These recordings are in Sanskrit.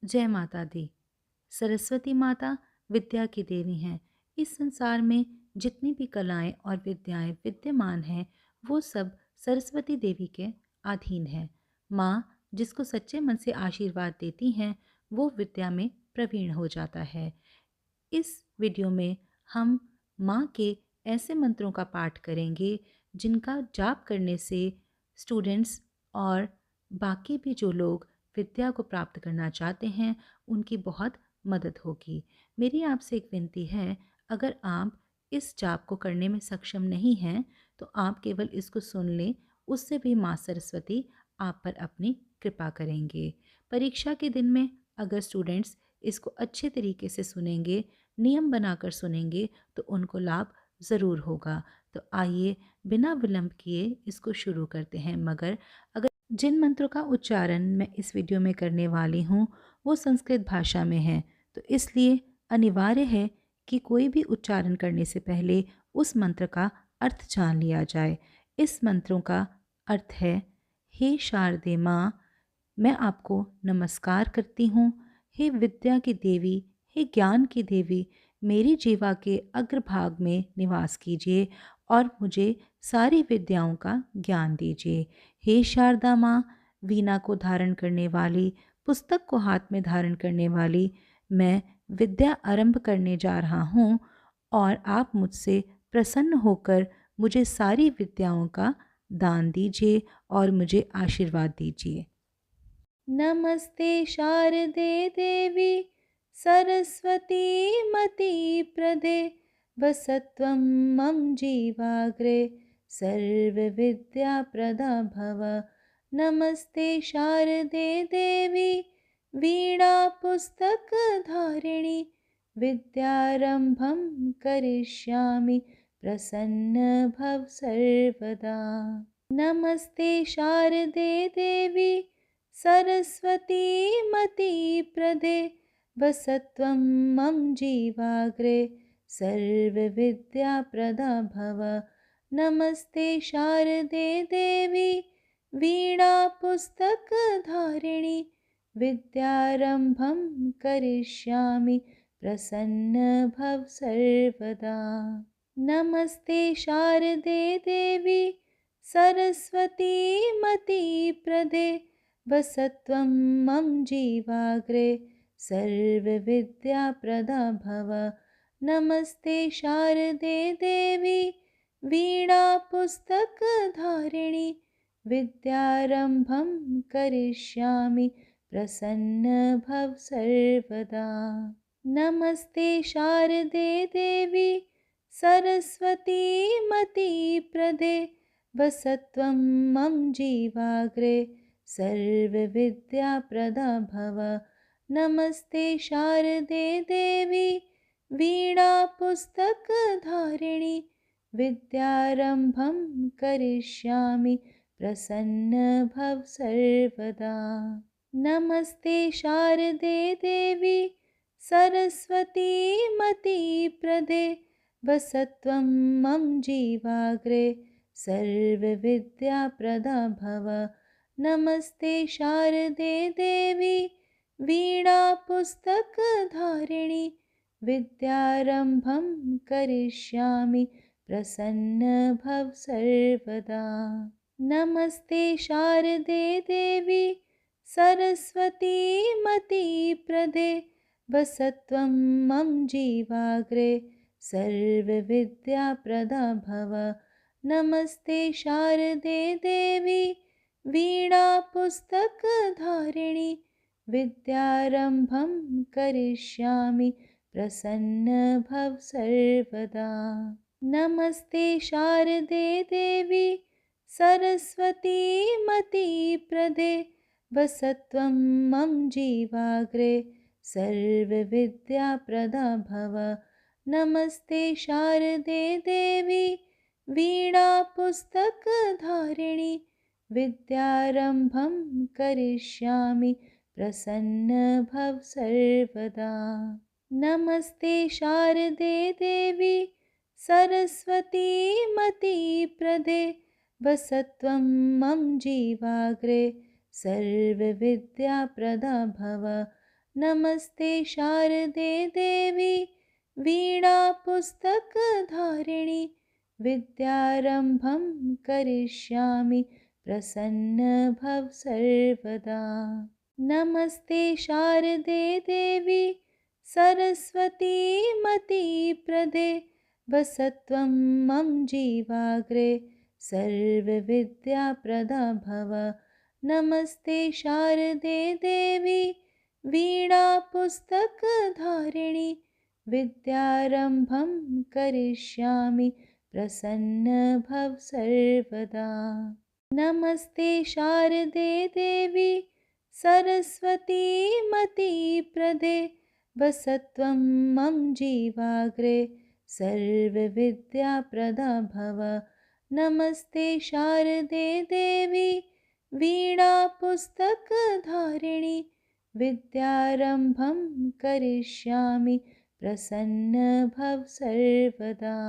जय माता दी। सरस्वती माता विद्या की देवी हैं। इस संसार में जितनी भी कलाएं और विद्याएं विद्यमान हैं, वो सब सरस्वती देवी के अधीन हैं। माँ जिसको सच्चे मन से आशीर्वाद देती हैं, वो विद्या में प्रवीण हो जाता है। इस वीडियो में हम माँ के ऐसे मंत्रों का पाठ करेंगे जिनका जाप करने से स्टूडेंट्स और बाकी भी जो लोग विद्या को प्राप्त करना चाहते हैं, उनकी बहुत मदद होगी। मेरी आपसे एक विनती है, अगर आप इस जाप को करने में सक्षम नहीं हैं, तो आप केवल इसको सुन लें, उससे भी माँ सरस्वती आप पर अपनी कृपा करेंगे। परीक्षा के दिन में अगर स्टूडेंट्स इसको अच्छे तरीके से सुनेंगे, नियम बनाकर सुनेंगे, तो उनको लाभ ज़रूर होगा। तो आइए बिना विलंब किए इसको शुरू करते हैं। मगर अगर जिन मंत्रों का उच्चारण मैं इस वीडियो में करने वाली हूँ, वो संस्कृत भाषा में है, तो इसलिए अनिवार्य है कि कोई भी उच्चारण करने से पहले उस मंत्र का अर्थ जान लिया जाए। इस मंत्रों का अर्थ है: हे शारदे माँ, मैं आपको नमस्कार करती हूँ। हे विद्या की देवी, हे ज्ञान की देवी, मेरी जीवा के अग्रभाग में निवास कीजिए और मुझे सारी विद्याओं का ज्ञान दीजिए। हे शारदा माँ, वीणा को धारण करने वाली, पुस्तक को हाथ में धारण करने वाली, मैं विद्या आरंभ करने जा रहा हूँ और आप मुझसे प्रसन्न होकर मुझे सारी विद्याओं का दान दीजिए और मुझे आशीर्वाद दीजिए। नमस्ते शारदे देवी सरस्वती मति प्रदे, वसत्वं मम जीवाग्रे सर्वविद्याप्रदा भव। नमस्ते शारदे देवी वीणा पुस्तकधारिणी, विद्यारंभं करिष्यामि प्रसन्न भव सर्वदा। नमस्ते शारदे देवी सरस्वती मति प्रदे, वसत्वं मम जीवाग्रे सर्वविद्याप्रदा भव। नमस्ते शारदे देवी वीणा पुस्तकधारिणी, विद्यारंभं करिष्यामि प्रसन्न भव सर्वदा। नमस्ते शारदे देवी सरस्वती मति प्रदे, वसत्वं मम जीवाग्रे सर्वविद्याप्रदा भव। नमस्ते शारदे देवी वीणा पुस्तकधारिणी, विद्यारंभं करिष्यामि प्रसन्न भव सर्वदा। नमस्ते शारदे देवी सरस्वती मति प्रदे, वसत्वं मम जीवाग्रे सर्वविद्याप्रदा भव। नमस्ते शारदे देवी वीणा पुस्तकधारिणी, विद्यारंभं करिष्यामि प्रसन्न भव सर्वदा। नमस्ते शारदे देवी सरस्वती मति प्रदे, वसत्वं मम जीवाग्रे सर्वविद्याप्रदा भव। नमस्ते शारदे देवी वीणा पुस्तकधारिणी, विद्यारंभं करिष्यामि प्रसन्न भव सर्वदा। नमस्ते शारदे देवी सरस्वती मति प्रदे, वसत्वं मम जीवाग्रे सर्वविद्याप्रदा भव। नमस्ते शारदे देवी वीणा पुस्तकधारिणी, विद्यारंभं करिष्यामि प्रसन्न भव सर्वदा। नमस्ते शारदे देवी सरस्वती मति प्रदे, वसत्वं मम जीवाग्रे सर्वविद्याप्रदा भव। नमस्ते शारदे देवी वीणा पुस्तकधारिणी, विद्यारंभं करिष्यामि प्रसन्न भव सर्वदा। नमस्ते शारदे देवी सरस्वती मति प्रदे, वसत्वं मम जीवाग्रे सर्वविद्याप्रदा भव। नमस्ते शारदे देवी वीणापुस्तकधारिणि विद्यारम्भं करिष्यामि प्रसन्न भव सर्वदा। नमस्ते शारदे देवी सरस्वती मतिप्रदे वसत्वं मम जीवाग्रे सर्वविद्याप्रदा भव। नमस्ते शारदे देवी वीणापुस्तकधारिणि विद्यारम्भं करिष्यामि प्रसन्न भव सर्वदा। नमस्ते शारदे देवी सरस्वती मतिप्रदे वसत्वं मम जीवाग्रे सर्वविद्याप्रदा भव। नमस्ते शारदे देवी वीणापुस्तकधारिणि विद्यारम्भं करिष्यामि प्रसन्न भव सर्वदा।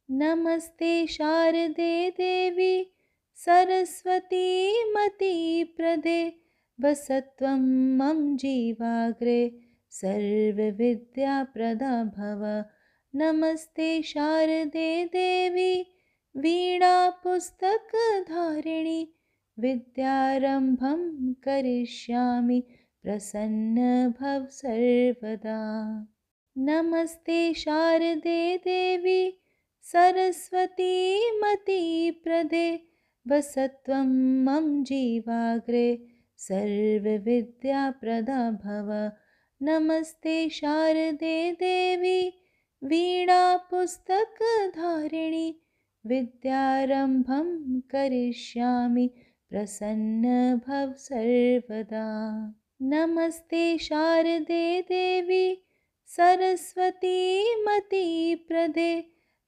नमस्ते शारदे देवी सरस्वती मतिप्रदे वसत्वं मम जीवाग्रे सर्वविद्याप्रदा भव। नमस्ते शारदे देवी वीणापुस्तकधारिणि विद्यारम्भं करिष्यामि प्रसन्न भव सर्वदा। नमस्ते शारदे देवी सरस्वती मतिप्रदे वसत्वं मम जीवाग्रे सर्वविद्याप्रदा भव। नमस्ते शारदे देवी वीणापुस्तकधारिणि विद्यारम्भं करिष्यामि प्रसन्न भव सर्वदा। नमस्ते शारदे देवी सरस्वती मतिप्रदे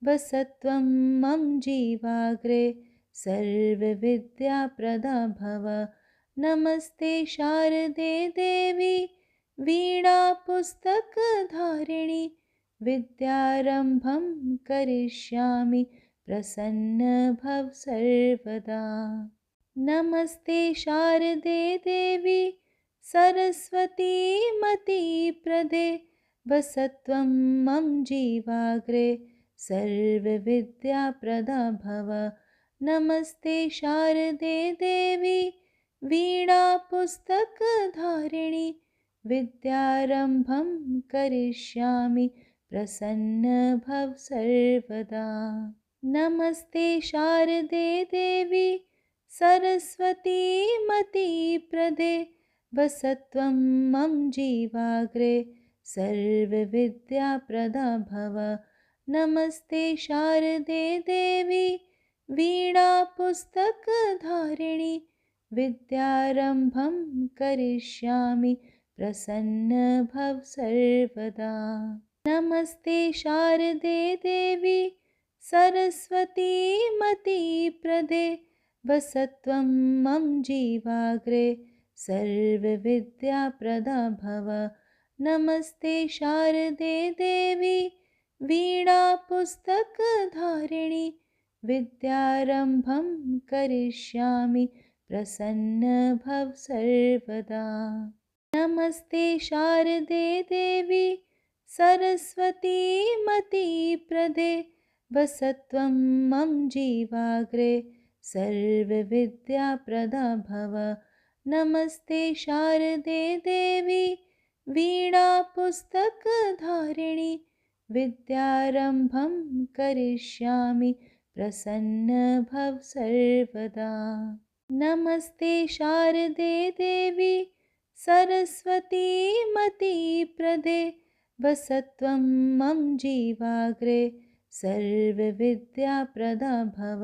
वसत्वं मम जीवाग्रे सर्वविद्याप्रदा भव। नमस्ते शारदे देवी वीणापुस्तकधारिणि विद्यारम्भं करिष्यामि प्रसन्न भव सर्वदा। नमस्ते शारदे देवी सरस्वती मतिप्रदे वसत्वं मम जीवाग्रे सर्वविद्याप्रदा भव। नमस्ते शारदे देवी वीणापुस्तकधारिणि विद्यारम्भं करिष्यामि प्रसन्न भव सर्वदा। नमस्ते शारदे देवी सरस्वती मतिप्रदे वसत्वं मम जीवाग्रे सर्वविद्याप्रदा भव। नमस्ते शारदे देवी वीणापुस्तकधारिणि विद्यारम्भं करिष्यामि प्रसन्न भव सर्वदा। नमस्ते शारदे देवी सरस्वती मतिप्रदे वसत्वं मम जीवाग्रे सर्वविद्याप्रदा भव। नमस्ते शारदे देवी वीणापुस्तकधारिणि विद्यारम्भं करिष्यामि प्रसन्न भव सर्वदा। नमस्ते शारदे देवी सरस्वती मतिप्रदे वसत्वं मम जीवाग्रे सर्वविद्याप्रदा भव। नमस्ते शारदे देवी वीणापुस्तकधारिणि विद्यारम्भं करिष्यामि प्रसन्न भव सर्वदा। नमस्ते शारदे देवी सरस्वती मतिप्रदे वसत्वं मम जीवाग्रे सर्वविद्याप्रदा भव।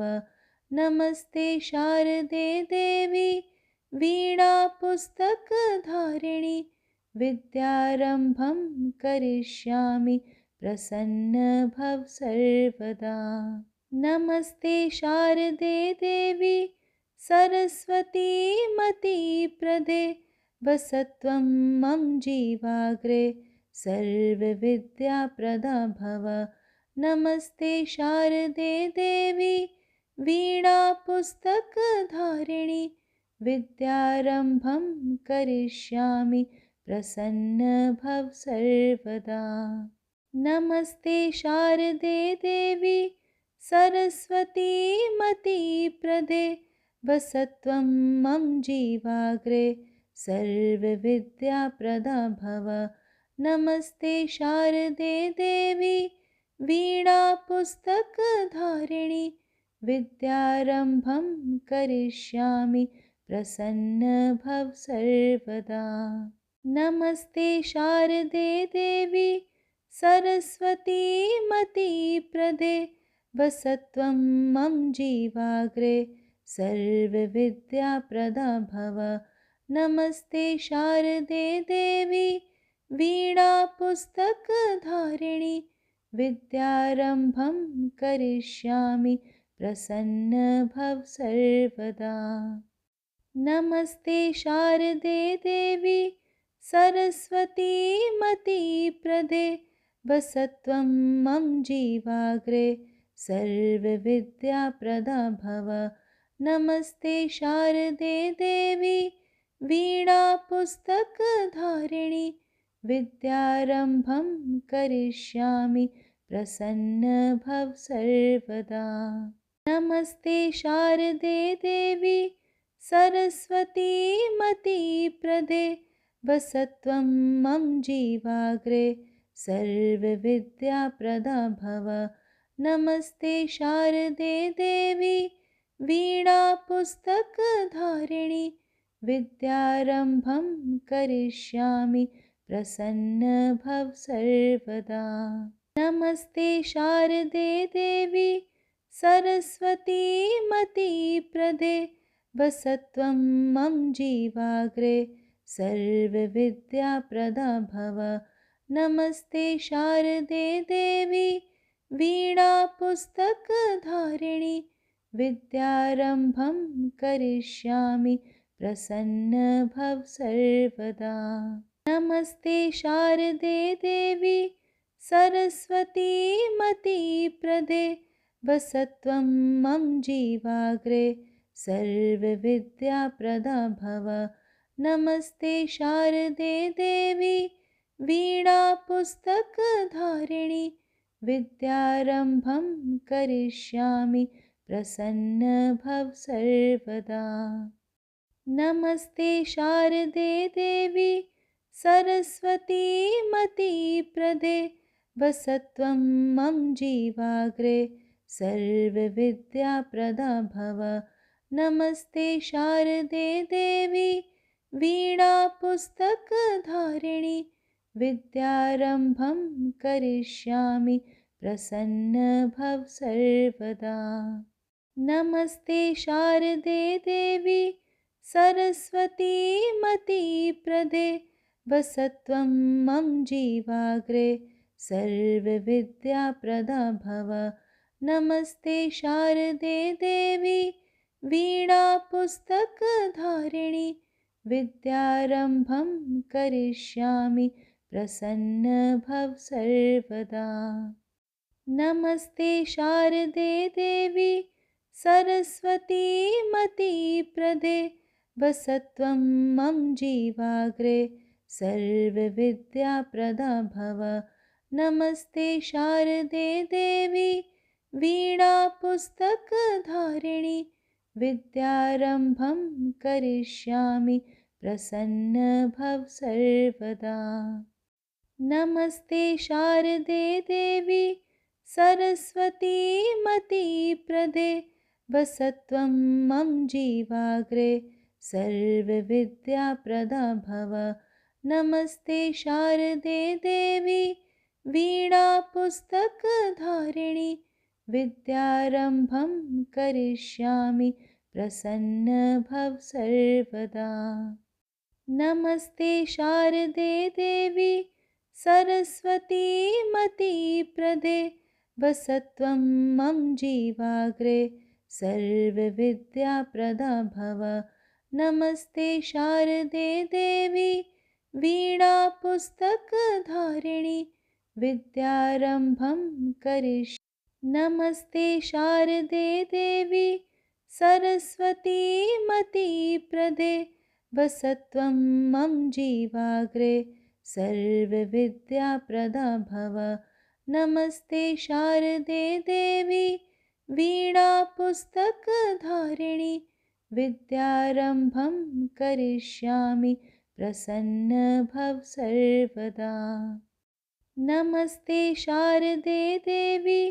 नमस्ते शारदे देवी वीणापुस्तकधारिणि विद्यारम्भं करिष्यामि प्रसन्न भव सर्वदा। नमस्ते शारदे देवी सरस्वती मतिप्रदे वसत्वं मम जीवाग्रे सर्वविद्याप्रदा भव। नमस्ते शारदे देवी वीणापुस्तकधारिणि विद्यारम्भं करिष्यामि प्रसन्न भव सर्वदा। नमस्ते शारदे देवी सरस्वती मतिप्रदे, वसत्वं मम जीवाग्रे सर्वविद्याप्रदा भव। नमस्ते शारदे देवी वीणापुस्तकधारिणि, विद्यारम्भं करिष्यामि प्रसन्न भव सर्वदा। नमस्ते शारदे देवी सरस्वती मतिप्रदे, वसत्वं मम जीवाग्रे सर्वविद्याप्रदा भव। नमस्ते शारदे देवी वीणापुस्तकधारिणि, विद्यारम्भं करिष्यामि प्रसन्न भव सर्वदा। नमस्ते शारदे देवी सरस्वती मतिप्रदे, वसत्वं मम जीवाग्रे सर्वविद्याप्रदा भव। नमस्ते शारदे देवी वीणापुस्तकधारिणि, विद्यारम्भं करिष्यामि प्रसन्न भव सर्वदा। नमस्ते शारदे देवी सरस्वती मतिप्रदे, वसत्वं मम जीवाग्रे सर्वविद्याप्रदा भव। नमस्ते शारदे देवी वीणापुस्तकधारिणि, विद्यारम्भं करिष्यामि प्रसन्न भव सर्वदा। नमस्ते शारदे देवी सरस्वती मतिप्रदे, वसत्वं मम जीवाग्रे सर्वविद्याप्रदा भव। नमस्ते शारदे देवी वीणापुस्तकधारिणि, विद्यारम्भं करिष्यामि प्रसन्न भव सर्वदा। नमस्ते शारदे देवी सरस्वती मतिप्रदे, वसत्वं मम जीवाग्रे सर्वविद्याप्रदा भव। नमस्ते शारदे देवी वीणापुस्तकधारिणि, विद्यारम्भं करिष्यामि प्रसन्न भव सर्वदा। नमस्ते शारदे देवी सरस्वती मतिप्रदे, वसत्वं मम जीवाग्रे सर्वविद्याप्रदा भव। नमस्ते शारदे देवी वीणापुस्तकधारिणि, विद्यारम्भं करिष्यामि प्रसन्न भव सर्वदा। नमस्ते शारदे देवी सरस्वती मतिप्रदे, वसत्वं मम जीवाग्रे सर्वविद्याप्रदा भव। नमस्ते शारदे देवी वीणापुस्तकधारिणि, विद्यारम्भं करिष्यामि प्रसन्न भव सर्वदा। नमस्ते शारदे देवी सरस्वती मतिप्रदे, वसत्वं मम जीवाग्रे सर्वविद्याप्रदा भव। नमस्ते शारदे देवी वीणापुस्तकधारिणि, विद्यारम्भं करिष्यामि प्रसन्न भव सर्वदा। नमस्ते शारदे देवी सरस्वती मतिप्रदे, वसत्वं मम जीवाग्रे सर्वविद्याप्रदा भव। नमस्ते शारदे देवी वीणापुस्तकधारिणि, विद्यारम्भं करिष्यामि प्रसन्न भव सर्वदा। नमस्ते शारदे देवी सरस्वती मतिप्रदे, वसत्वं मम जीवाग्रे सर्वविद्याप्रदा भव। नमस्ते शारदे देवी वीणापुस्तकधारिणि, विद्यारम्भं करिष्यामि। नमस्ते शारदे देवी सरस्वती मतिप्रदे, वसत्वं मम जीवाग्रे सर्वविद्याप्रदा भव। नमस्ते शारदे देवी वीणापुस्तकधारिणि विद्यारम्भं करिष्यामि प्रसन्न भव सर्वदा। नमस्ते शारदे देवी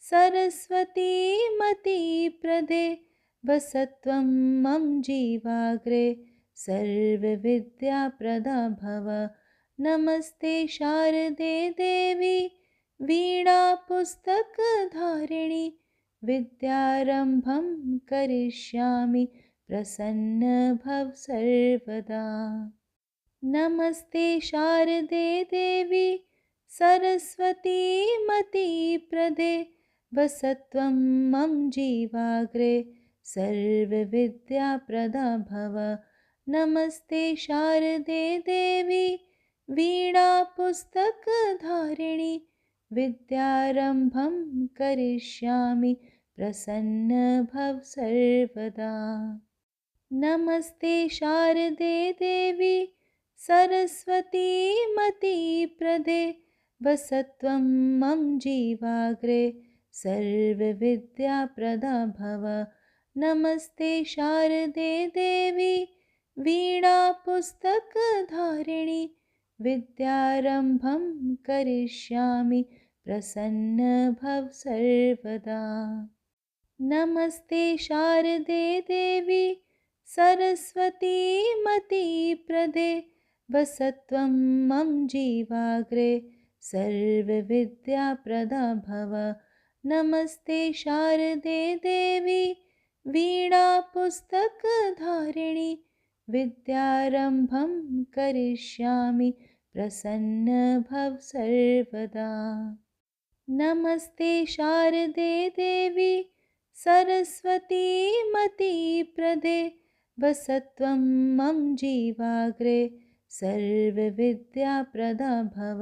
सरस्वती मतिप्रदे वसत्वं मम जीवाग्रे सर्वविद्याप्रदा भव। नमस्ते शारदे देवी वीणापुस्तकधारिणि विद्यारम्भं करिष्यामि प्रसन्न भव सर्वदा। नमस्ते शारदे देवी सरस्वती मतिप्रदे वसत्वं मम जीवाग्रे सर्वविद्याप्रदा भव। नमस्ते शारदे देवी वीणापुस्तकधारिणि विद्यारम्भं करिष्यामि प्रसन्न भव सर्वदा। नमस्ते शारदे देवी सरस्वती मतिप्रदे वसत्वं मम जीवाग्रे सर्वविद्याप्रदा भव। नमस्ते शारदे देवी वीणापुस्तकधारिणि विद्यारम्भं करिष्यामि प्रसन्न भव सर्वदा। नमस्ते शारदे देवी सरस्वती मतिप्रदे वसत्वं मम जीवाग्रे सर्वविद्याप्रदा भव। नमस्ते शारदे देवी वीणापुस्तकधारिणि विद्यारम्भं करिष्यामि प्रसन्न भव सर्वदा। नमस्ते शारदे देवी सरस्वती मतिप्रदे वसत्वं मम जीवाग्रे सर्वविद्याप्रदा भव।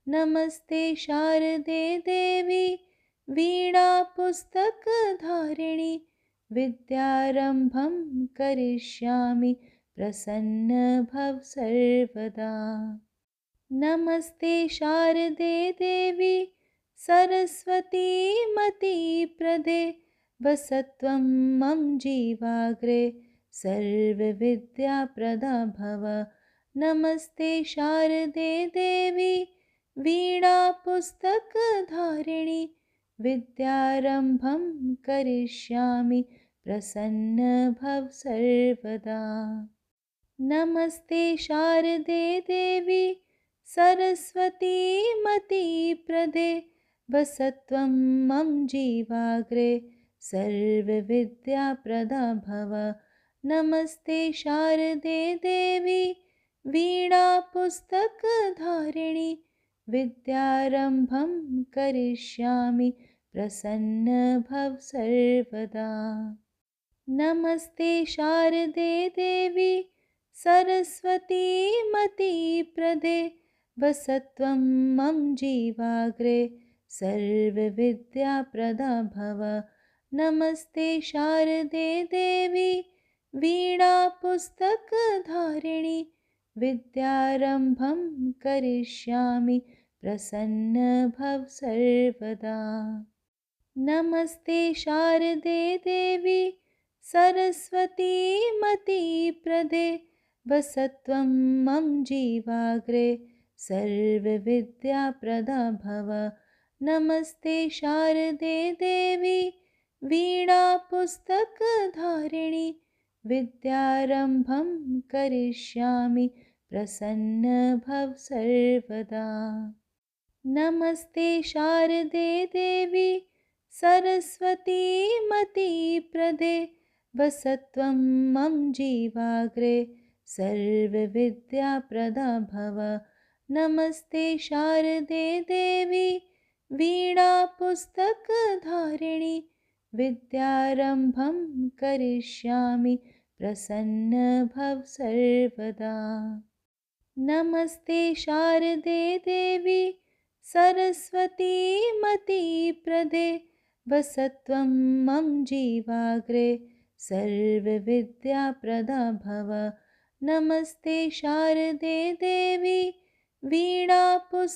नमस्ते शारदे देवी वीणापुस्तकधारिणि विद्यारम्भं करिष्यामि प्रसन्न भव सर्वदा। नमस्ते शारदे देवी सरस्वती मतिप्रदे वसत्वं मम जीवाग्रे सर्वविद्याप्रदा भव। नमस्ते शारदे देवी वीणापुस्तकधारिणि विद्यारम्भं करिष्यामि प्रसन्न भव सर्वदा। नमस्ते शारदे देवी सरस्वती मतिप्रदे वसत्वं मम जीवाग्रे सर्वविद्याप्रदा भव। नमस्ते शारदे देवी वीणापुस्तकधारिणि विद्यारम्भं करिष्यामि प्रसन्न भव सर्वदा। नमस्ते शारदे देवी सरस्वती मतिप्रदे वसत्वं मम जीवाग्रे सर्वविद्याप्रदा भव। नमस्ते शारदे देवी वीणापुस्तकधारिणि विद्यारम्भं करिष्यामि प्रसन्न भव सर्वदा। नमस्ते शारदे देवी सरस्वती मतिप्रदे वसत्वं मम जीवाग्रे सर्वविद्याप्रदा भव। नमस्ते शारदे देवी वीणापुस्तकधारिणि विद्यारम्भं करिष्यामि प्रसन्न भव सर्वदा। नमस्ते शारदे देवी सरस्वती मतिप्रदे वसत्वं मम जीवाग्रे सर्वविद्याप्रदा भव। नमस्ते शारदे देवी वीणापुस्तकधारिणि विद्यारम्भं करिष्यामि प्रसन्न भव सर्वदा। नमस्ते शारदे देवी सरस्वती मतिप्रदे वसत्वं मम जीवाग्रे सर्वविद्याप्रदा भव। नमस्ते शारदे देवी वीणापुस्तकधारिणि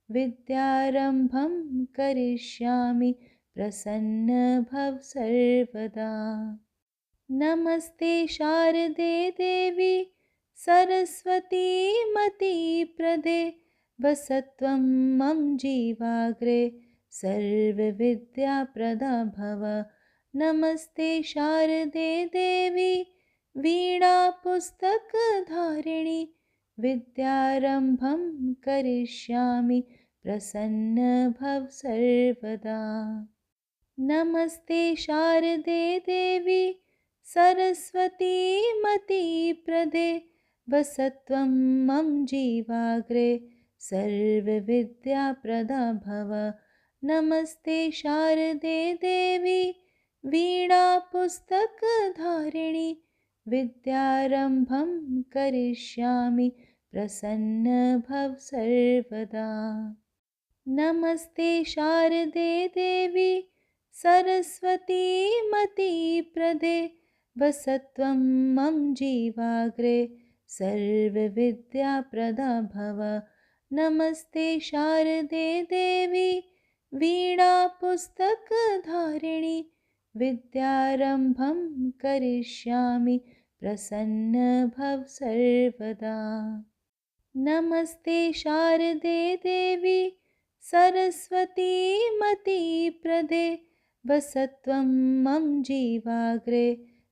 विद्यारम्भं करिष्यामि प्रसन्न भव सर्वदा। नमस्ते शारदे देवी सरस्वती मतिप्रदे वसत्वं मम जीवाग्रे सर्वविद्याप्रदा भव। नमस्ते शारदे देवी वीणापुस्तकधारिणि विद्यारम्भं करिष्यामि प्रसन्न भव सर्वदा। नमस्ते शारदे देवी सरस्वती मतिप्रदे वसत्वं मम जीवाग्रे सर्वविद्याप्रदा भव। नमस्ते शारदे देवी वीणापुस्तकधारिणि विद्यारम्भं करिष्यामि प्रसन्न भव सर्वदा। नमस्ते शारदे देवी सरस्वती मतिप्रदे वसत्वं मम जीवाग्रे सर्वविद्याप्रदा भव। नमस्ते शारदे देवी वीणापुस्तकधारिणि विद्यारम्भं करिष्यामि प्रसन्न भव सर्वदा। नमस्ते शारदे देवी सरस्वती मतिप्रदे वसत्वं मम जीवाग्रे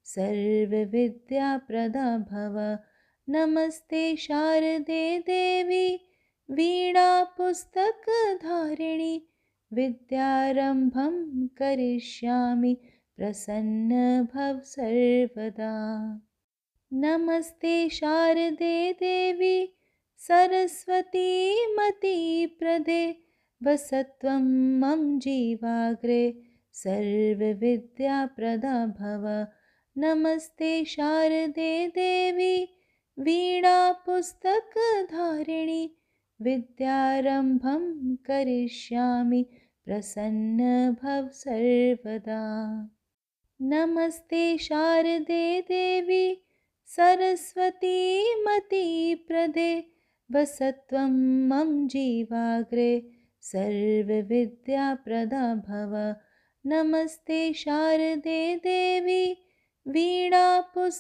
सर्वविद्याप्रदा भव। नमस्ते शारदे देवी वीणापुस्तकधारिणि विद्यारम्भं करिष्यामि प्रसन्न भव सर्वदा। नमस्ते शारदे देवी सरस्वती मतिप्रदे वसत्वं मम जीवाग्रे सर्वविद्याप्रदा भव। नमस्ते शारदे देवी वीणापुस्तकधारिणि विद्यारम्भं करिष्यामि प्रसन्न भव सर्वदा। नमस्ते शारदे देवी सरस्वती मतिप्रदे वसत्वं मम जीवाग्रे सर्वविद्याप्रदा भव। नमस्ते शारदे देवी वीणापुस्तकधारिणि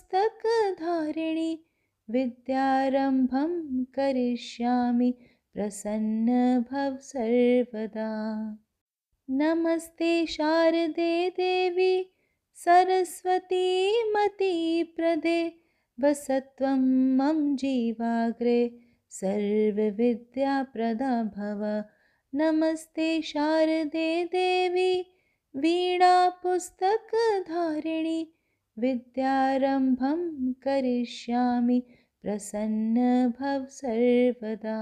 विद्यारम्भं करिष्यामि प्रसन्न भव सर्वदा। नमस्ते शारदे देवी सरस्वती मतिप्रदे वसत्वं मम जीवाग्रे सर्वविद्याप्रदा भव। नमस्ते शारदे देवी वीणापुस्तकधारिणि विद्यारम्भं करिष्यामि प्रसन्न भव सर्वदा।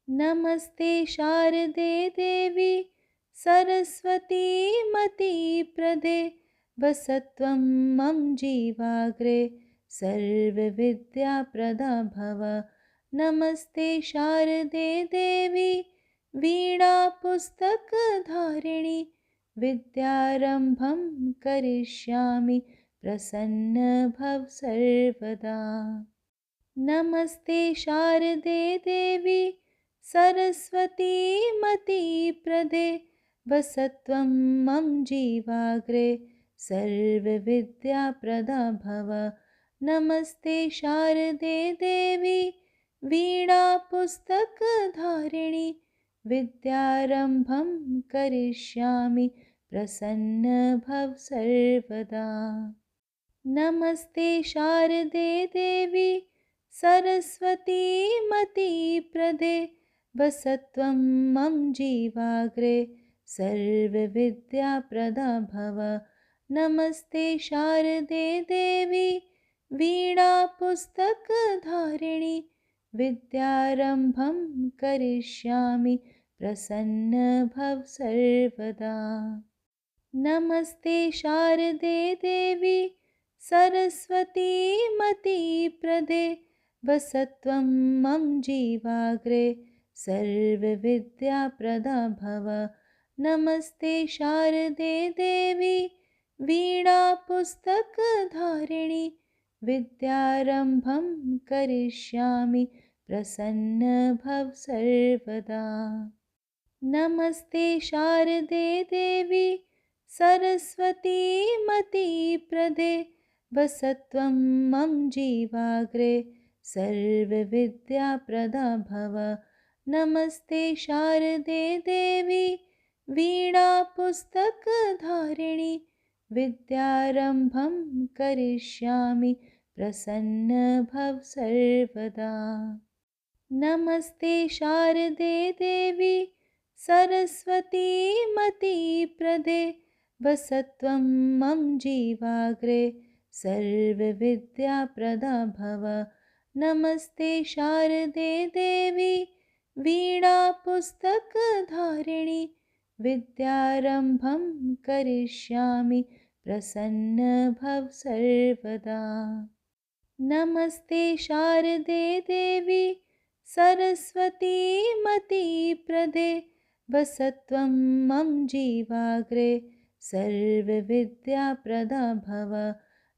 नमस्ते शारदे देवी सरस्वती मतिप्रदे वसत्वं मम जीवाग्रे सर्वविद्याप्रदा भव। नमस्ते शारदे देवी वीणापुस्तकधारिणि विद्यारम्भं करिष्यामि प्रसन्न भव सर्वदा। नमस्ते शारदे देवी सरस्वती मतिप्रदे वसत्वं मम जीवाग्रे सर्वविद्याप्रदा भव। नमस्ते शारदे देवी वीणापुस्तकधारिणि विद्यारम्भं करिष्यामि प्रसन्न भव सर्वदा। नमस्ते शारदे देवी सरस्वती मतिप्रदे वसत्वं मम जीवाग्रे सर्वविद्याप्रदा भव। नमस्ते शारदे देवी वीणापुस्तकधारिणि विद्यारम्भं करिष्यामि प्रसन्न भव सर्वदा। नमस्ते शारदे देवी सरस्वती मतिप्रदे वसत्वं मम जीवाग्रे सर्वविद्याप्रदा भव। नमस्ते शारदे देवी वीणापुस्तकधारिणि विद्यारम्भं करिष्यामि प्रसन्न भव सर्वदा। नमस्ते शारदे देवी सरस्वती मतिप्रदे वसत्वं मम जीवाग्रे सर्वविद्याप्रदा भव। नमस्ते शारदे देवी वीणापुस्तकधारिणि विद्यारम्भं करिष्यामि प्रसन्न भव सर्वदा। नमस्ते शारदे देवी सरस्वती मतिप्रदे वसत्वं मम जीवाग्रे सर्वविद्याप्रदा भव। नमस्ते शारदे देवी वीणापुस्तकधारिणि विद्यारम्भं करिष्यामि प्रसन्न भव सर्वदा। नमस्ते शारदे देवी सरस्वती मतिप्रदे वसत्वं मम जीवाग्रे सर्वविद्याप्रदा भव।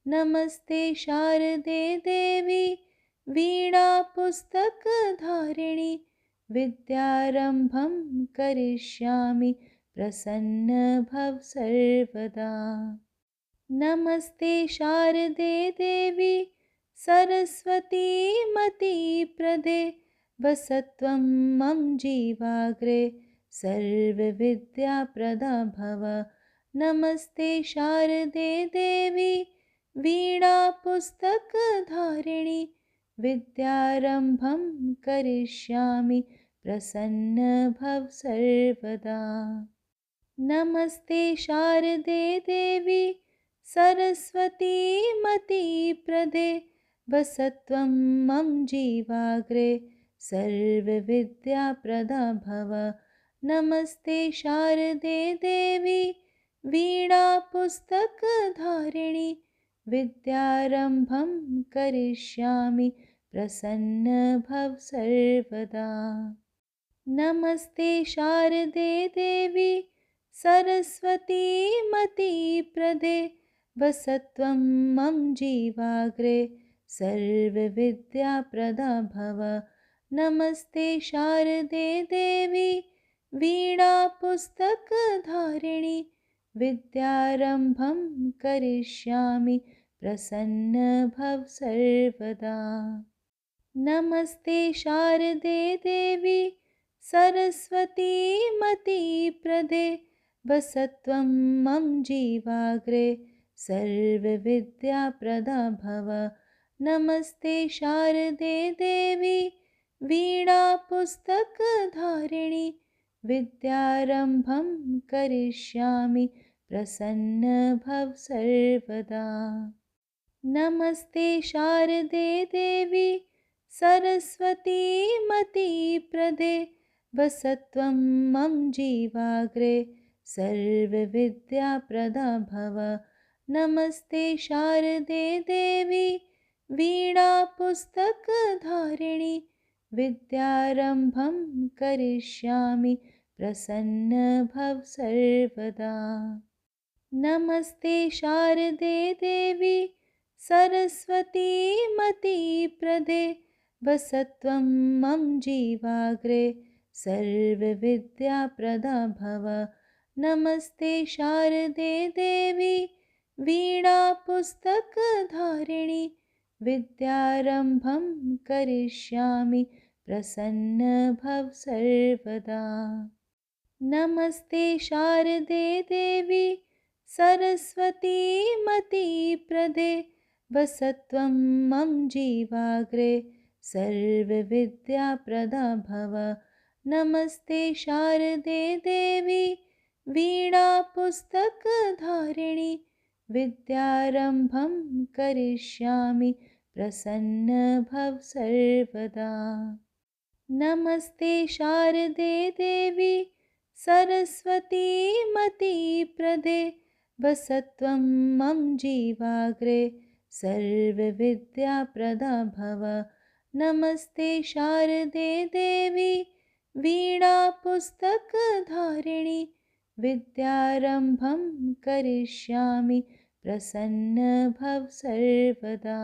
नमस्ते शारदे देवी वीणापुस्तकधारिणि विद्यारम्भं करिष्यामि प्रसन्न भव सर्वदा। नमस्ते शारदे देवी सरस्वती मतिप्रदे वसत्वं मम जीवाग्रे सर्वविद्याप्रदा भव। नमस्ते शारदे देवी वीणापुस्तकधारिणि विद्यारम्भं करिष्यामि प्रसन्न भव सर्वदा। नमस्ते शारदे देवी सरस्वती मतिप्रदे वसत्वं मम जीवाग्रे सर्वविद्याप्रदा भव। नमस्ते शारदे देवी वीणापुस्तकधारिणि विद्यारम्भं करिष्यामि प्रसन्न भव सर्वदा। नमस्ते शारदे देवी सरस्वती मतिप्रदे वसत्वं मम जीवाग्रे सर्वविद्याप्रदा भव। नमस्ते शारदे देवी वीणापुस्तकधारिणि विद्यारम्भं करिष्यामि प्रसन्न भव सर्वदा। नमस्ते शारदे देवी सरस्वती मतिप्रदे वसत्वं मम जीवाग्रे सर्वविद्याप्रदा भव। नमस्ते शारदे देवी वीणापुस्तकधारिणि विद्यारम्भं करिष्यामि प्रसन्न भव सर्वदा। नमस्ते शारदे देवी सरस्वती मतिप्रदे वसत्वं मम जीवाग्रे सर्वविद्याप्रदा भव। नमस्ते शारदे देवी वीणापुस्तकधारिणि विद्यारम्भं करिष्यामि प्रसन्न भव सर्वदा। नमस्ते शारदे देवी सरस्वती मतिप्रदे वसत्वं मम जीवाग्रे सर्वविद्याप्रदा भव। नमस्ते शारदे देवी वीणापुस्तकधारिणि विद्यारम्भं करिष्यामि प्रसन्न भव सर्वदा। नमस्ते शारदे देवी सरस्वती मतिप्रदे वसत्वं मम जीवाग्रे सर्वविद्याप्रदा भव। नमस्ते शारदे देवी वीणापुस्तकधारिणि विद्यारम्भं करिष्यामि प्रसन्न भव सर्वदा। नमस्ते शारदे देवी सरस्वती मतिप्रदे वसत्वं मम जीवाग्रे सर्वविद्याप्रदा भव। नमस्ते शारदे देवी वीणापुस्तकधारिणि विद्यारम्भं करिष्यामि प्रसन्न भव सर्वदा।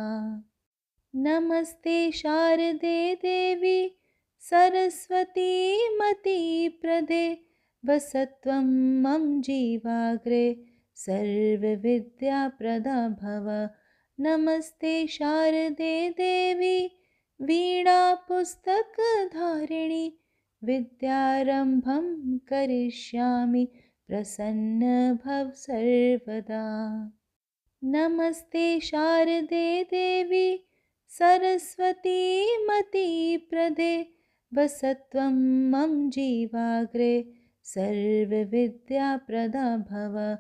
नमस्ते शारदे देवी सरस्वती मतिप्रदे, वसत्वं मम जीवाग्रे सर्वविद्याप्रदा भव। नमस्ते शारदे देवी वीणापुस्तकधारिणि, विद्यारम्भं करिष्यामि प्रसन्न भव सर्वदा। नमस्ते शारदे देवी सरस्वती मतिप्रदे, वसत्वं मम जीवाग्रे सर्वविद्याप्रदा भव।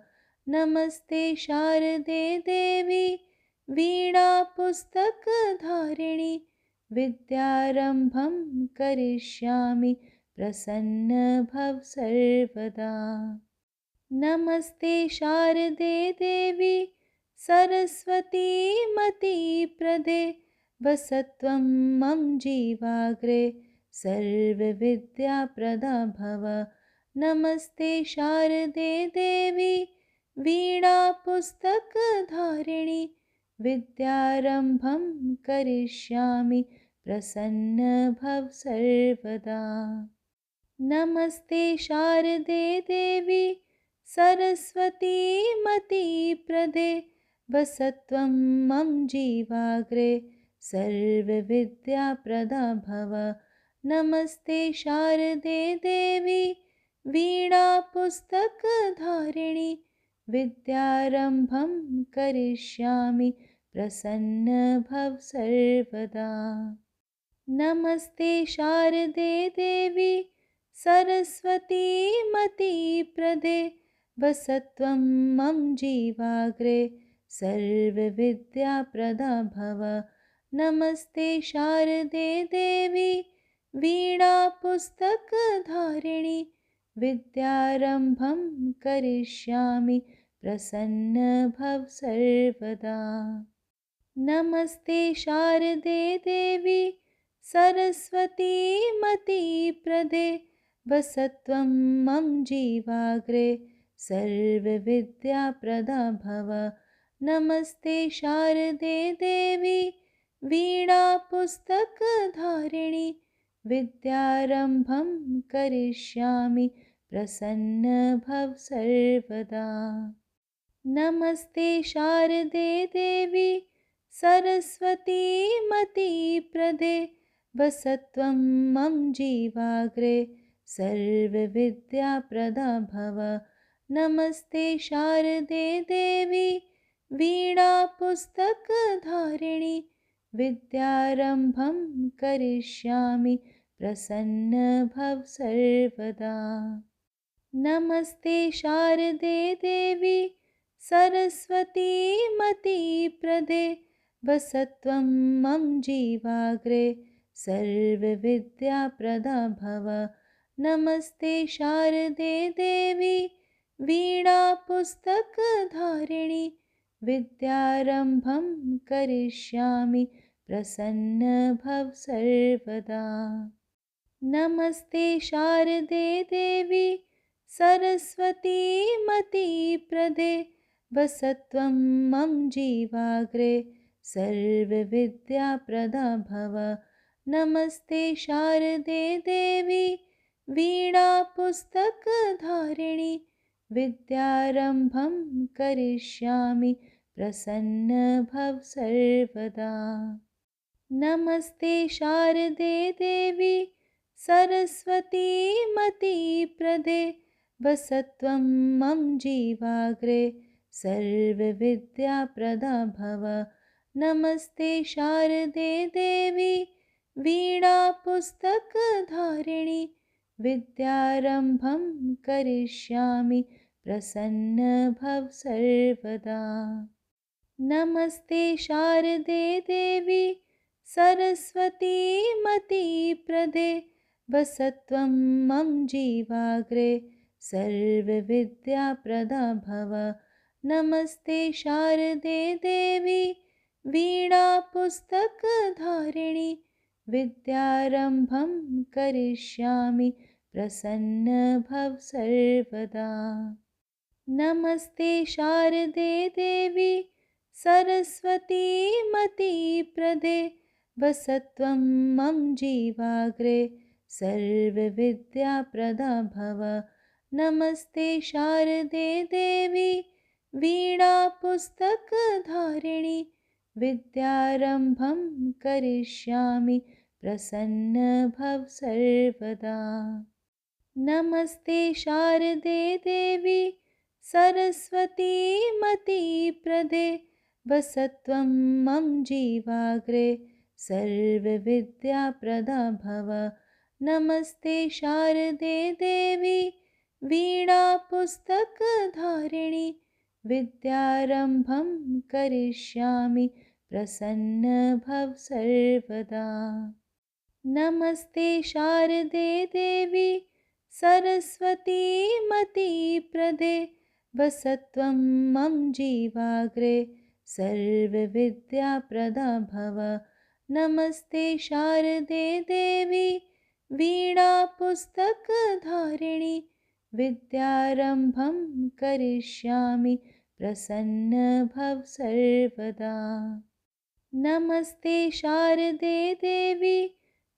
नमस्ते शारदे देवी वीणापुस्तकधारिणि, विद्यारम्भं करिष्यामि प्रसन्न भव सर्वदा। नमस्ते शारदे देवी सरस्वती मतिप्रदे, वसत्वं मम जीवाग्रे सर्वविद्याप्रदा भव। नमस्ते शारदे देवी वीणापुस्तकधारिणि, विद्यारम्भं करिष्यामि प्रसन्न भव सर्वदा। नमस्ते शारदे देवी सरस्वती मतिप्रदे, वसत्वं मम जीवाग्रे सर्वविद्याप्रदा भव। नमस्ते शारदे देवी वीणापुस्तकधारिणि, विद्यारम्भं करिष्यामि प्रसन्न भव सर्वदा। नमस्ते शारदे देवी सरस्वती मतिप्रदे, वसत्वं मम जीवाग्रे सर्वविद्याप्रदा भव। नमस्ते शारदे देवी वीणापुस्तकधारिणि, विद्यारम्भं करिष्यामि प्रसन्न भव सर्वदा। नमस्ते शारदे देवी सरस्वती मतिप्रदे, वसत्वं मम जीवाग्रे सर्वविद्याप्रदा भव। नमस्ते शारदे देवी वीणापुस्तकधारिणि, विद्यारम्भं करिष्यामि प्रसन्न भव सर्वदा। नमस्ते शारदे देवी सरस्वती मतिप्रदे, वसत्वं मम जीवाग्रे सर्वविद्याप्रदा भव। नमस्ते शारदे देवी वीणापुस्तकधारिणि, विद्यारम्भं करिष्यामि प्रसन्न भव सर्वदा। नमस्ते शारदे देवी सरस्वती मतिप्रदे, वसत्वं मम जीवाग्रे सर्वविद्याप्रदा भव। नमस्ते शारदे देवी वीणापुस्तकधारिणि, विद्यारम्भं करिष्यामि प्रसन्न भव सर्वदा। नमस्ते शारदे देवी सरस्वती मतिप्रदे, वसत्वं मम जीवाग्रे सर्वविद्याप्रदा भव। नमस्ते शारदे देवी वीणापुस्तकधारिणि, विद्यारम्भं करिष्यामि प्रसन्न भव सर्वदा। नमस्ते शारदे देवी सरस्वती मतिप्रदे, वसत्वं मम जीवाग्रे सर्वविद्याप्रदा भव। नमस्ते शारदे देवी वीणापुस्तकधारिणि, विद्यारम्भं करिष्यामि प्रसन्न भव सर्वदा। नमस्ते शारदे देवी सरस्वती मतिप्रदे, वसत्वं मम जीवाग्रे सर्वविद्याप्रदा भव। नमस्ते शारदे देवी वीणापुस्तकधारिणि, विद्यारम्भं करिष्यामि प्रसन्न भव सर्वदा। नमस्ते शारदे देवी सरस्वती मतिप्रदे वसत्वं मम जीवाग्रे सर्वविद्याप्रदा भव। नमस्ते शारदे देवी वीणापुस्तकधारिणि विद्यारम्भं करिष्यामि प्रसन्न भव सर्वदा। नमस्ते शारदे देवी सरस्वती मतिप्रदे वसत्वं मम जीवाग्रे सर्वविद्याप्रदा भव। नमस्ते शारदे देवी वीणापुस्तकधारिणि विद्यारम्भं करिष्यामि प्रसन्न भव सर्वदा। नमस्ते शारदे देवी सरस्वती मतिप्रदे वसत्वं मम जीवाग्रे सर्वविद्याप्रदा भव। नमस्ते शारदे देवी वीणापुस्तकधारिणि विद्यारम्भं करिष्यामि प्रसन्न भव सर्वदा। नमस्ते शारदे देवी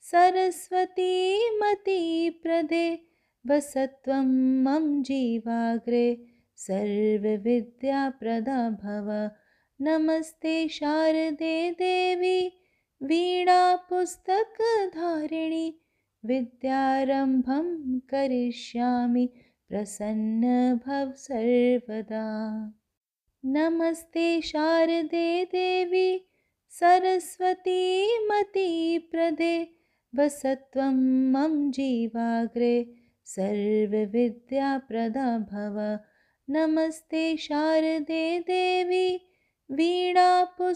सरस्वती मतिप्रदे वसत्वं मम जीवाग्रे सर्वविद्याप्रदा भव। नमस्ते शारदे देवी वीणापुस्तकधारिणि विद्यारम्भं करिष्यामि प्रसन्न भव सर्वदा। नमस्ते शारदे देवी सरस्वती मतिप्रदे वसत्वं मम जीवाग्रे सर्वविद्याप्रदा भव। नमस्ते शारदे देवी वीणापुस्तकधारिणि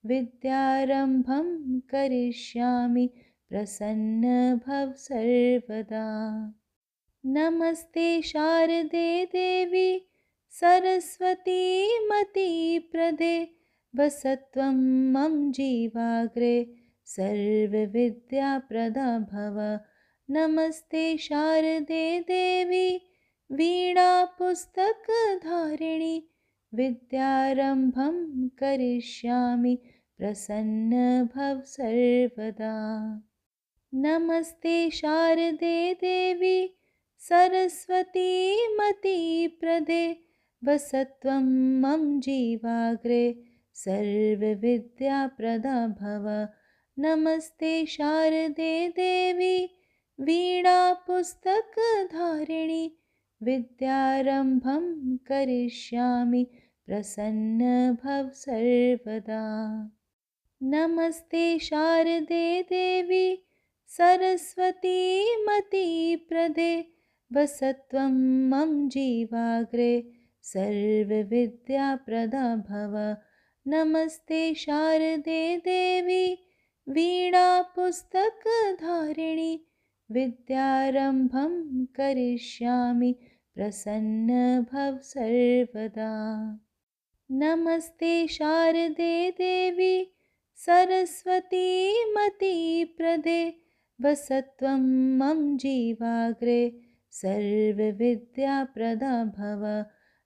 विद्यारम्भं करिष्यामि प्रसन्न भव सर्वदा। नमस्ते शारदे देवी सरस्वती मतिप्रदे वसत्वं मम जीवाग्रे सर्वविद्याप्रदा भव। नमस्ते शारदे देवी वीणापुस्तकधारिणि विद्यारम्भं करिष्यामि प्रसन्न भव सर्वदा। नमस्ते शारदे देवी सरस्वती मतिप्रदे वसत्वं मम जीवाग्रे सर्वविद्याप्रदा भव। नमस्ते शारदे देवी वीणापुस्तकधारिणि विद्यारम्भं करिष्यामि प्रसन्न भव सर्वदा। नमस्ते शारदे देवी सरस्वती मतिप्रदे वसत्वं मम जीवाग्रे सर्वविद्याप्रदा भव। नमस्ते शारदे देवी वीणापुस्तकधारिणि विद्यारम्भं करिष्यामि प्रसन्न भव सर्वदा। नमस्ते शारदे देवी सरस्वती मतिप्रदे वसत्वं मम जीवाग्रे सर्वविद्याप्रदा भव।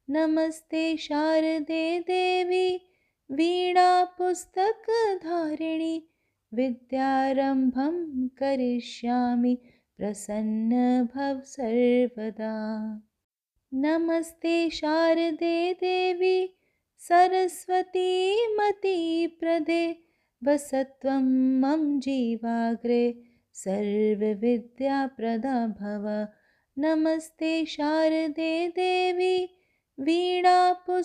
नमस्ते शारदे देवी वीणापुस्तकधारिणि विद्यारम्भं करिष्यामि प्रसन्न भव सर्वदा। नमस्ते शारदे देवी सरस्वती मतिप्रदे वसत्वं मम जीवाग्रे सर्वविद्याप्रदा भव। नमस्ते शारदे देवी वीणापुस्तकधारिणि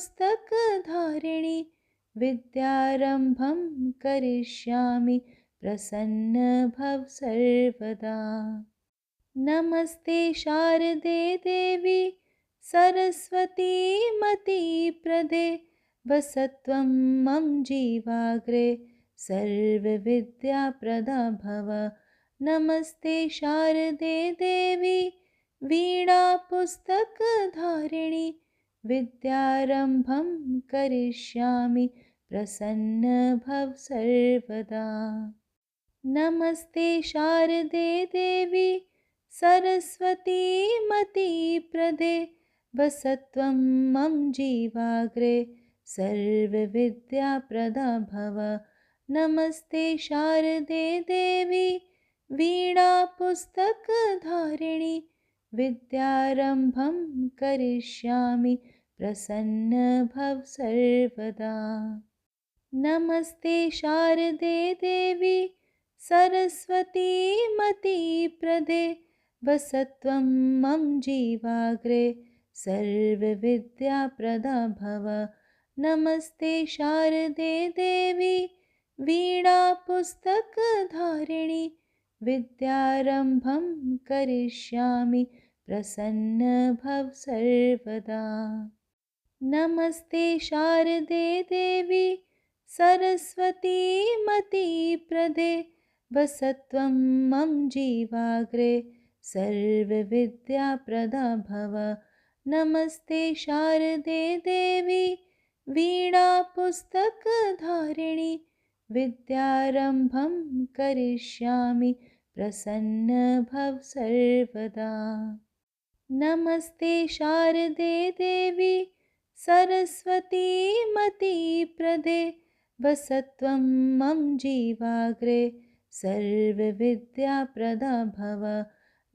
विद्यारम्भं करिष्यामि प्रसन्न भव सर्वदा। नमस्ते शारदे देवी सरस्वती मतिप्रदे वसत्वं मम जीवाग्रे सर्वविद्याप्रदा भव। नमस्ते शारदे देवी वीणापुस्तकधारिणि विद्यारम्भं करिष्यामि प्रसन्न भव सर्वदा। नमस्ते शारदे देवी सरस्वतीमतिप्रदे वसत्वं मम जीवाग्रे सर्वविद्याप्रदा भव। नमस्ते शारदे देवी वीणापुस्तकधारिणि विद्यारम्भं करिष्यामि प्रसन्न भव सर्वदा। नमस्ते शारदे देवी सरस्वतीमतिप्रदे वसत्वं मम जीवाग्रे सर्वविद्याप्रदा भव। नमस्ते शारदे देवी वीणापुस्तकधारिणि विद्यारम्भं करिष्यामि प्रसन्न भव सर्वदा। नमस्ते शारदे देवी सरस्वतीमतिप्रदे वसत्वं मम जीवाग्रे सर्वविद्याप्रदा भव। नमस्ते शारदे देवी वीणापुस्तकधारिणि विद्यारम्भं करिष्यामि प्रसन्न भव सर्वदा। नमस्ते शारदे देवी सरस्वतीमतिप्रदे वसत्वं मम जीवाग्रे सर्वविद्याप्रदा भव।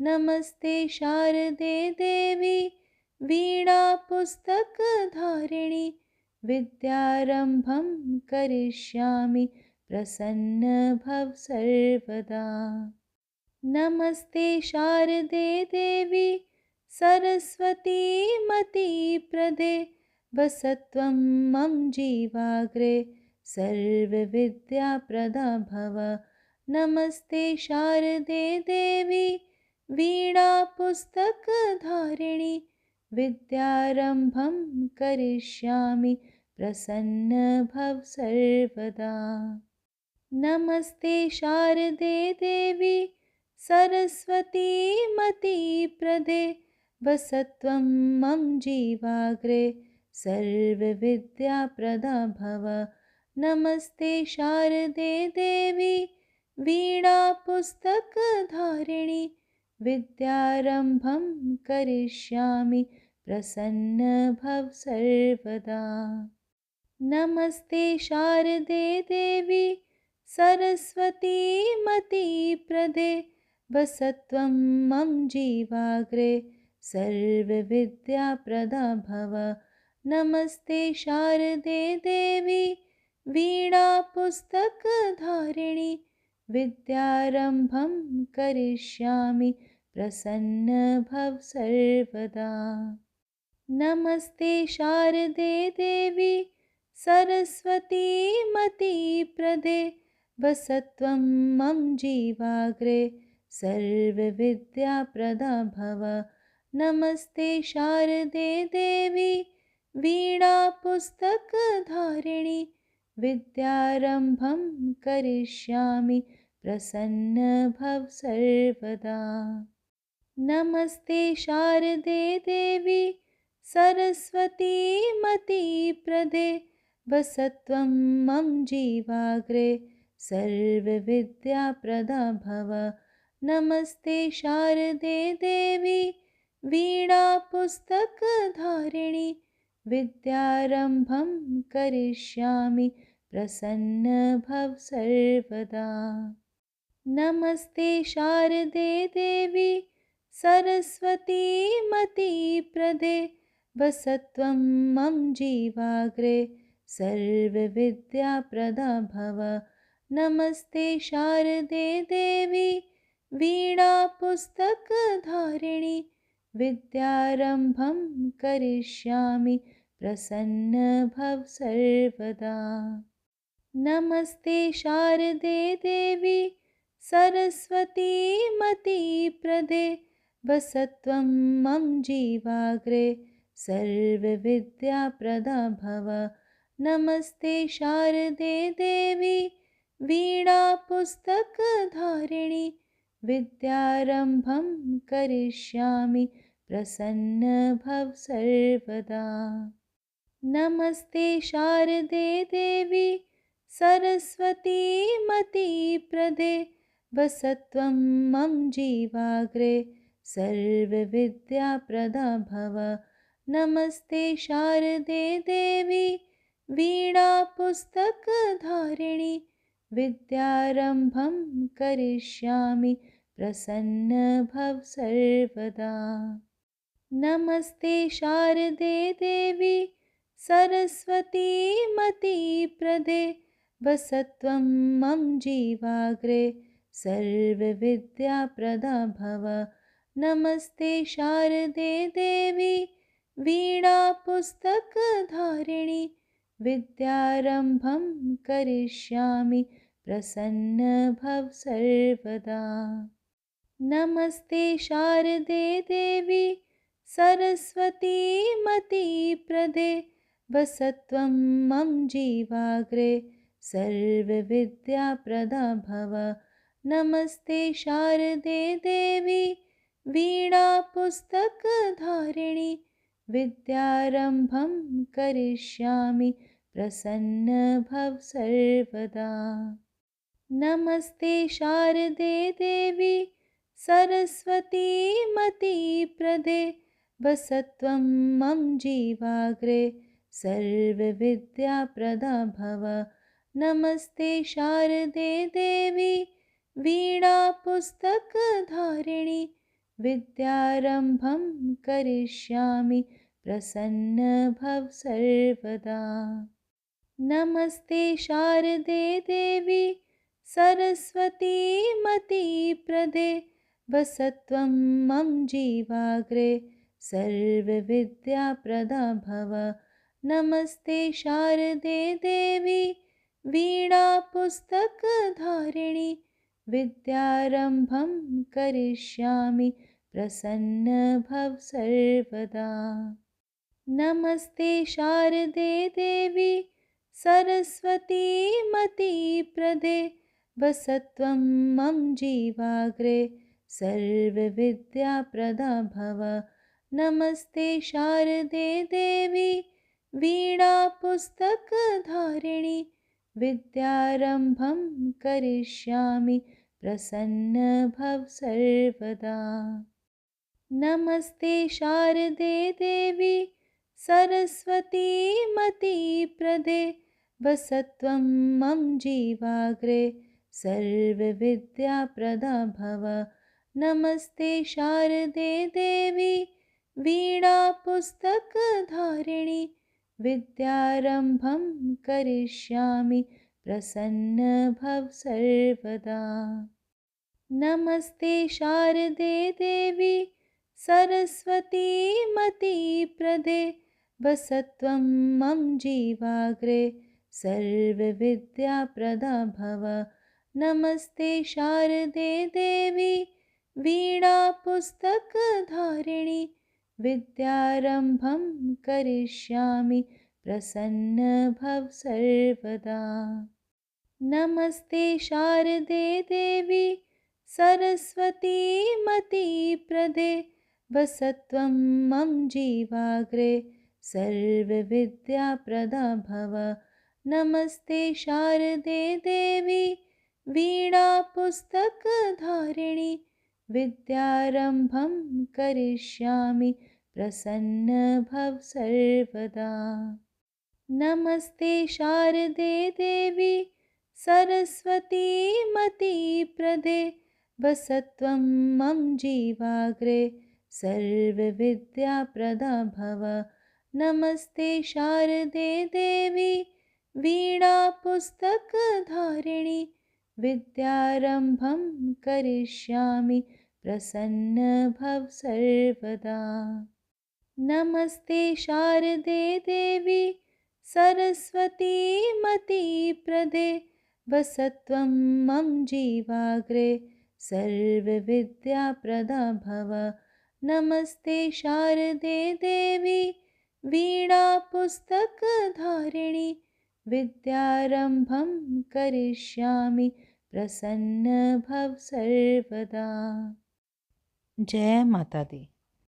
नमस्ते शारदे देवी वीणापुस्तकधारिणि विद्यारम्भं करिष्यामि प्रसन्न भव सर्वदा। नमस्ते शारदे देवी सरस्वतीमतिप्रदे वसत्वं मम जीवाग्रे सर्वविद्याप्रदा भव। नमस्ते शारदे देवी वीणापुस्तकधारिणि विद्यारम्भं करिष्यामि प्रसन्न भव सर्वदा। नमस्ते शारदे देवी सरस्वतीमतिप्रदे वसत्वं मम जीवाग्रे सर्वविद्याप्रदा भव। नमस्ते शारदे देवी वीणापुस्तकधारिणि विद्यारम्भं करिष्यामि प्रसन्न भव सर्वदा। नमस्ते शारदे देवी सरस्वतीमतिप्रदे वसत्वं मम जीवाग्रे सर्वविद्याप्रदा भव। नमस्ते शारदे देवी वीणापुस्तकधारिणि विद्यारम्भं करिष्यामि प्रसन्न भव सर्वदा। नमस्ते शारदे देवी सरस्वतीमतिप्रदे वसत्वं मम जीवाग्रे सर्वविद्याप्रदा भव। नमस्ते शारदे देवी वीणापुस्तकधारिणि विद्यारम्भं करिष्यामि प्रसन्न भव सर्वदा। नमस्ते शारदे देवी सरस्वतीमतिप्रदे वसत्वं मम जीवाग्रे सर्वविद्याप्रदा भव। नमस्ते शारदे देवी वीणापुस्तकधारिणि विद्यारम्भं करिष्यामि प्रसन्न भव सर्वदा। नमस्ते शारदे देवी सरस्वतीमतिप्रदे वसत्वं मम जीवाग्रे सर्वविद्याप्रदा भव। नमस्ते शारदे देवी वीणापुस्तकधारिणि विद्यारम्भं करिष्यामि प्रसन्न भव सर्वदा। नमस्ते शारदे देवी सरस्वतीमतिप्रदे वसत्वं मम जीवाग्रे सर्वविद्याप्रदा भव। नमस्ते शारदे देवी वीणापुस्तकधारिणि विद्यारम्भं करिष्यामि प्रसन्न भव सर्वदा। नमस्ते शारदे देवी सरस्वतीमतिप्रदे वसत्वं मम जीवाग्रे सर्वविद्याप्रदा भव। नमस्ते शारदे देवी वीणापुस्तकधारिणि विद्यारम्भं करिष्यामि प्रसन्न भव सर्वदा। नमस्ते शारदे देवी सरस्वती मतिप्रदे वसत्वं मम जीवाग्रे सर्वविद्याप्रदा भव। नमस्ते शारदे देवी वीणापुस्तकधारिणि विद्यारम्भं करिष्यामि प्रसन्न भव सर्वदा। नमस्ते शारदे देवी सरस्वती मतिप्रदे वसत्वं मम जीवाग्रे सर्वविद्याप्रदा भव। नमस्ते शारदे देवी वीणापुस्तकधारिणि विद्यारम्भं करिष्यामि प्रसन्न भव सर्वदा। नमस्ते शारदे देवी सरस्वती मतिप्रदे वसत्वं मम जीवाग्रे सर्वविद्याप्रदा भव। नमस्ते शारदे देवी वीणापुस्तकधारिणि विद्यारम्भं करिष्यामि प्रसन्न भव सर्वदा। नमस्ते शारदे देवी सरस्वती मतिप्रदे वसत्वं मम जीवाग्रे सर्वविद्याप्रदा भव। नमस्ते शारदे देवी वीणापुस्तकधारिणि विद्यारम्भं करिष्यामि प्रसन्न भव सर्वदा। नमस्ते शारदे देवी सरस्वती मतिप्रदे वसत्वं मम जीवाग्रे सर्वविद्याप्रदा भव। नमस्ते शारदे देवी वीणापुस्तकधारिणि विद्यारम्भं करिष्यामि प्रसन्न भव सर्वदा। नमस्ते शारदे देवी सरस्वती मतिप्रदे वसत्वं मम जीवाग्रे सर्वविद्याप्रदा भव। नमस्ते शारदे देवी वीणापुस्तकधारिणि विद्यारम्भं करिष्यामि प्रसन्न भव सर्वदा। नमस्ते शारदे देवी सरस्वती मतिप्रदे वसत्वं मम जीवाग्रे सर्वविद्याप्रदा भव। नमस्ते शारदे देवी वीणापुस्तकधारिणि विद्यारम्भं करिष्यामि प्रसन्न भव सर्वदा। नमस्ते शारदे देवी सरस्वती मतिप्रदे वसत्वं मम जीवाग्रे सर्वविद्याप्रदा भव। नमस्ते शारदे देवी वीणापुस्तकधारिणि विद्यारम्भं करिष्यामि प्रसन्न भव सर्वदा। नमस्ते शारदे देवी सरस्वती मतिप्रदे वसत्वं मम जीवाग्रे सर्वविद्याप्रदा भव। नमस्ते शारदे देवी वीणापुस्तकधारिणि विद्यारम्भं करिष्यामि प्रसन्न भव सर्वदा। नमस्ते शारदे देवी सरस्वती मतिप्रदे वसत्वं मम जीवाग्रे सर्वविद्याप्रदा भव। नमस्ते शारदे देवी वीणापुस्तकधारिणि विद्यारम्भं करिष्यामि प्रसन्न भव सर्वदा। जय माता दी।